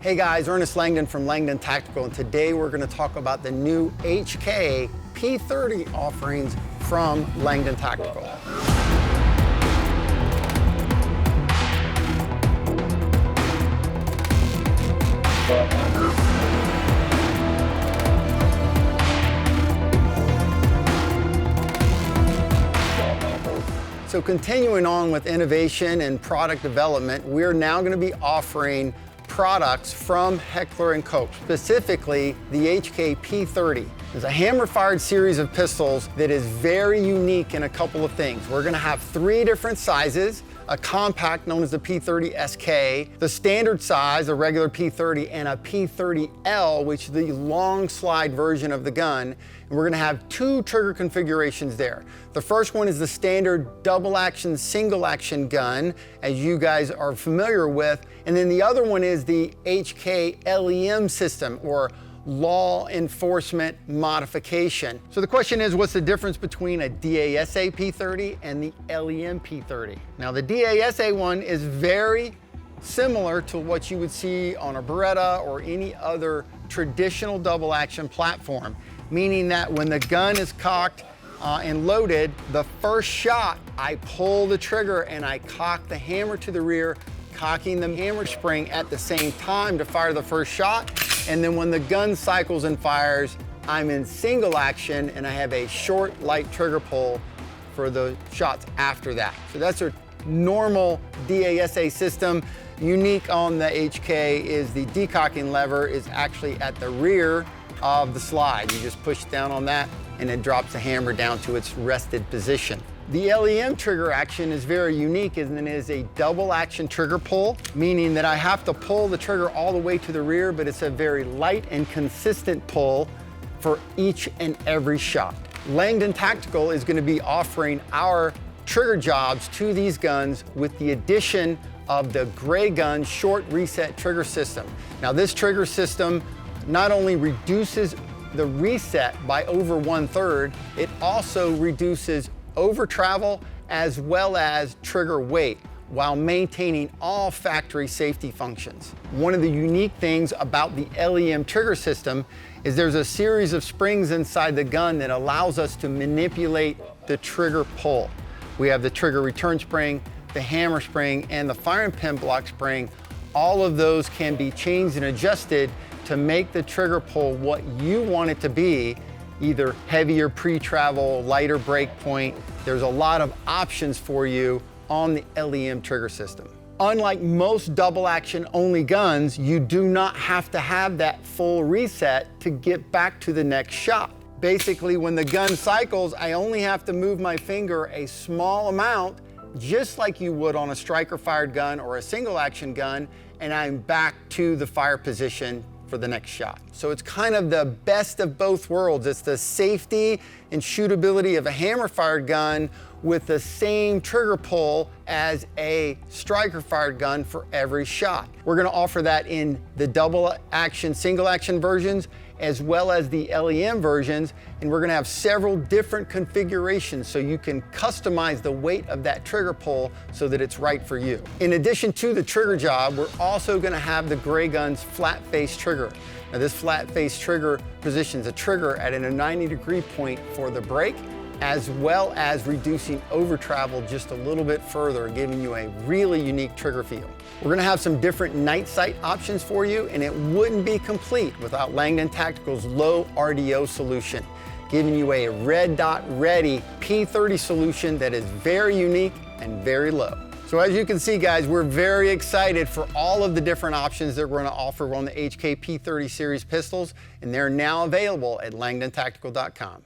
Hey guys, Ernest Langdon from Langdon Tactical, and today we're going to talk about the new HK P30 offerings from Langdon Tactical. So continuing on with innovation and product development, we're now going to be offering products from Heckler Koch, specifically the HK P30. It's a hammer-fired series of pistols that is very unique in a couple of things. We're going to have 3 different sizes, a compact known as the P30SK, the standard size, a regular P30, and a P30L, which is the long slide version of the gun. And we're going to have 2 trigger configurations there. The first one is the standard double action, single action gun, as you guys are familiar with. And then the other one is the HK LEM system, or law enforcement modification. So the question is, what's the difference between a DASA P30 and the LEM P30? Now the DASA one is very similar to what you would see on a Beretta or any other traditional double action platform, meaning that when the gun is cocked and loaded, the first shot, I pull the trigger and I cock the hammer to the rear, cocking the hammer spring at the same time to fire the first shot. And then when the gun cycles and fires, I'm in single action and I have a short, light trigger pull for the shots after that. So that's a normal DASA system. Unique on the HK is the decocking lever is actually at the rear of the slide. You just push down on that and it drops the hammer down to its rested position. The LEM trigger action is very unique, and it is a double action trigger pull, meaning that I have to pull the trigger all the way to the rear, but it's a very light and consistent pull for each and every shot. Langdon Tactical is going to be offering our trigger jobs to these guns with the addition of the Gray Gun short reset trigger system. Now this trigger system not only reduces the reset by over 1/3, it also reduces over travel as well as trigger weight while maintaining all factory safety functions. One of the unique things about the LEM trigger system is there's a series of springs inside the gun that allows us to manipulate the trigger pull. We have the trigger return spring, the hammer spring, and the firing pin block spring. All of those can be changed and adjusted to make the trigger pull what you want it to be, either heavier pre-travel, lighter break point. There's a lot of options for you on the LEM trigger system. Unlike most double action only guns, you do not have to have that full reset to get back to the next shot. Basically, when the gun cycles, I only have to move my finger a small amount, just like you would on a striker fired gun or a single action gun, and I'm back to the fire position for the next shot. So it's kind of the best of both worlds. It's the safety and shootability of a hammer fired gun with the same trigger pull as a striker fired gun for every shot. We're going to offer that in the double action, single action versions, as well as the LEM versions, and we're going to have several different configurations so you can customize the weight of that trigger pull so that it's right for you. In addition to the trigger job, we're also going to have the Gray Gun's flat face trigger. Now this flat face trigger positions a trigger at a 90-degree point for the break, as well as reducing over travel just a little bit further, giving you a really unique trigger feel. We're going to have some different night sight options for you, and it wouldn't be complete without Langdon Tactical's low RDO solution, giving you a red dot ready P30 solution that is very unique and very low. So as you can see, guys, we're very excited for all of the different options that we're going to offer on the HK P30 series pistols, and they're now available at langdontactical.com.